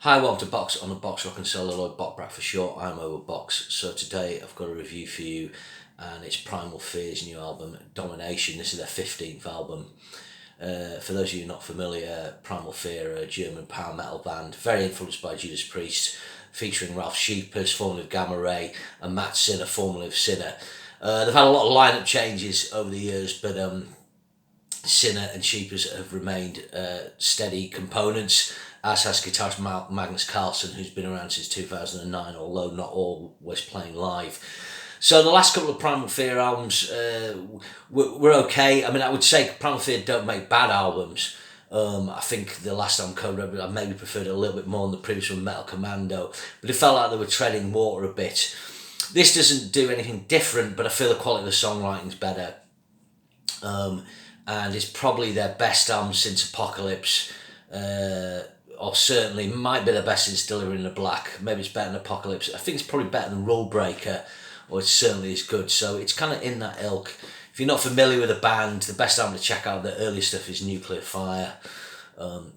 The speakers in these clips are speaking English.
Hi, welcome to Box on the Box Rock and Celluloid Bot for short. I'm over Box. So today I've got a review for you, and it's Primal Fear's new album, Domination. This is their 15th album. For those of you not familiar, Primal Fear are a German power metal band, very influenced by Judas Priest, featuring Ralph Sheepers, formerly of Gamma Ray, and Matt Sinner, formerly of Sinner. They've had a lot of lineup changes over the years, but Sinner and Sheepers have remained steady components, as has guitarist Magnus Carlsen, who's been around since 2009, although not always playing live. So the last couple of Primal Fear albums were okay. I mean, I would say Primal Fear don't make bad albums. I think the last album, Code Red, I maybe preferred it a little bit more than the previous one, Metal Commando, but it felt like they were treading water a bit. This doesn't do anything different, but I feel the quality of the songwriting's better. And it's probably their best album since Apocalypse, or certainly might be the best since Delivering the Black. Maybe it's better than Apocalypse. I think it's probably better than Rule Breaker, or it certainly is good. So it's kind of in that ilk. If you're not familiar with the band, the best album to check out the early stuff is Nuclear Fire.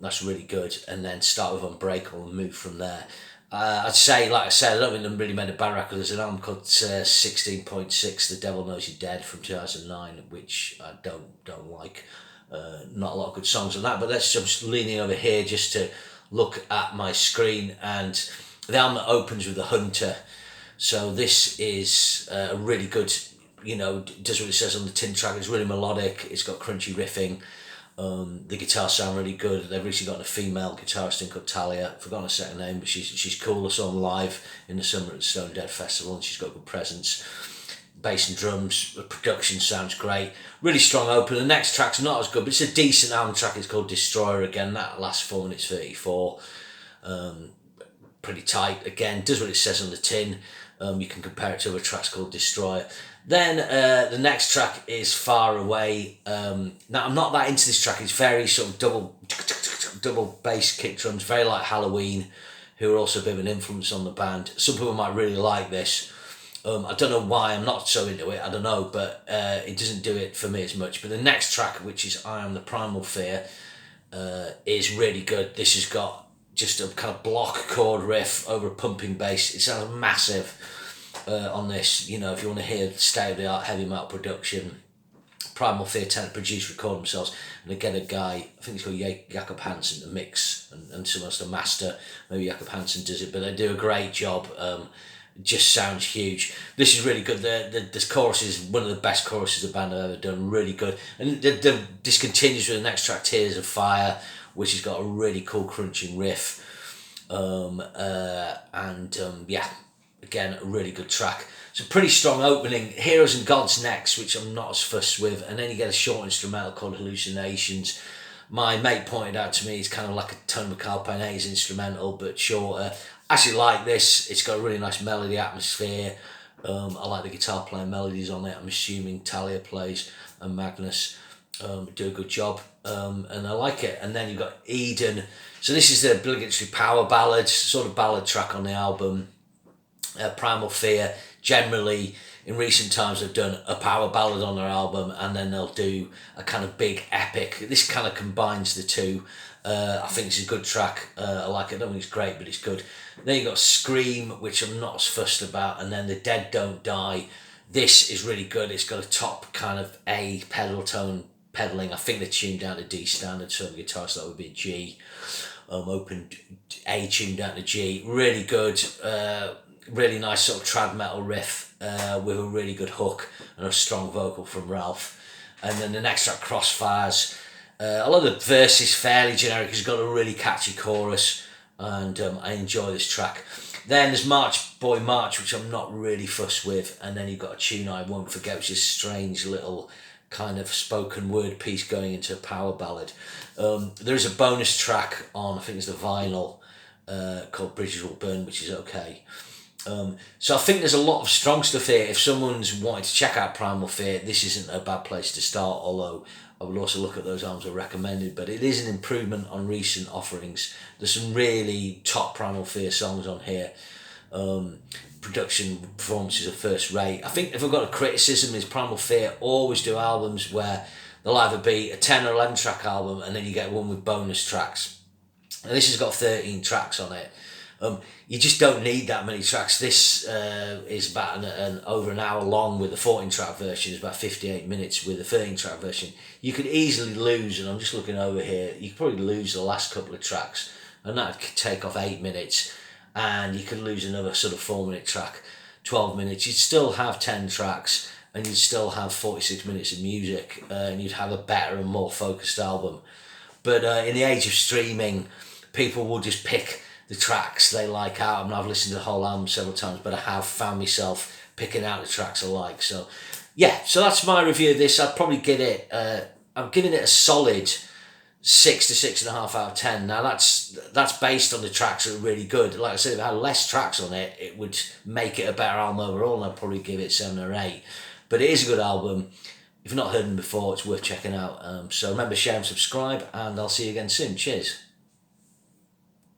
That's really good. And then start with Unbreakable and move from there. I'd say, like I said, I don't think they really made a bad record. There's an album called 16.6, The Devil Knows You're Dead, from 2009, which I don't like. Not a lot of good songs on that, but let's just leaning over here just to look at my screen, and the album opens with The Hunter. So this is a really good, does what it says on the tin track. It's really melodic, it's got crunchy riffing. The guitars sound really good. They've recently got a female guitarist in called Talia. I've forgotten her second name, but she's cool. I saw them live in the summer at the Stone Dead Festival, and she's got good presence. Bass and drums, the production sounds great. Really strong open. The next track's not as good, but it's a decent album track. It's called Destroyer again. That lasts 4 minutes 34. Pretty tight. Again, does what it says on the tin. You can compare it to other tracks called Destroyer. Then the next track is Far Away. Now, I'm not that into this track. It's very sort of double bass kick drums, very like Halloween, who are also a bit of an influence on the band. Some people might really like this. I don't know why I'm not so into it, I don't know, but it doesn't do it for me as much. But the next track, which is I Am the Primal Fear, is really good. This has got just a kind of block chord riff over a pumping bass. It sounds massive on this. If you want to hear state-of-the-art heavy metal production, Primal Fear tend to produce, record themselves, and they get a guy, I think it's called Jakob Hansen, to mix, and someone else to master. Maybe Jakob Hansen does it, but they do a great job. Just sounds huge. This is really good. The chorus is one of the best choruses the band have ever done. Really good. And this continues with the next track, Tears of Fire, which has got a really cool crunching riff. Yeah, again, a really good track. It's a pretty strong opening. Heroes and Gods next, which I'm not as fussed with, and then you get a short instrumental called Hallucinations. My mate pointed out to me it's kind of like a Tony McAlpine's instrumental, but shorter. I actually like this. It's got a really nice melody atmosphere. I like the guitar playing melodies on it. I'm assuming Talia plays and Magnus do a good job, and I like it. And then you've got Eden. So this is the obligatory power ballad, sort of ballad track on the album. Primal Fear, generally in recent times, have done a power ballad on their album, and then they'll do a kind of big epic. This kind of combines the two. I think it's a good track. I like it. I don't think it's great, but it's good. Then you got Scream, which I'm not as fussed about, and then The Dead Don't Die. This is really good. It's got a top kind of A pedal tone pedaling. I think they're tuned down to D standard, so the guitar, so that would be a G. Open A tuned down to G. Really good. Really nice sort of trad metal riff with a really good hook and a strong vocal from Ralph. And then the next track, Crossfires. Although the verse is fairly generic, it's got a really catchy chorus, and I enjoy this track. Then there's March Boy March, which I'm not really fussed with, and then you've got a tune I Won't Forget, which is a strange little kind of spoken word piece going into a power ballad. There is a bonus track on, I think it's the vinyl, called Bridges Will Burn, which is okay. So I think there's a lot of strong stuff here. If someone's wanting to check out Primal Fear, this isn't a bad place to start, although I would also look at those albums I recommended, but it is an improvement on recent offerings. There's some really top Primal Fear songs on here. Production performances are first rate. I think if I've got a criticism is Primal Fear always do albums where they'll either be a 10 or 11 track album, and then you get one with bonus tracks. And this has got 13 tracks on it. You just don't need that many tracks. This is about over an hour long with the 14 track version. It's about 58 minutes with the 13 track version. You could easily lose, and I'm just looking over here, you could probably lose the last couple of tracks, and that could take off 8 minutes, and you could lose another sort of 4-minute track, 12 minutes. You'd still have 10 tracks, and you'd still have 46 minutes of music, and you'd have a better and more focused album. But in the age of streaming, people will just pick the tracks they like out. I mean, I've listened to the whole album several times, but I have found myself picking out the tracks I like. So, yeah, so that's my review of this. I'd probably give it, I'm giving it a solid 6 to 6.5 out of 10. Now, that's based on the tracks that are really good. Like I said, if I had less tracks on it, it would make it a better album overall, and I'd probably give it 7 or 8. But it is a good album. If you've not heard them before, it's worth checking out. So remember, share and subscribe, and I'll see you again soon. Cheers.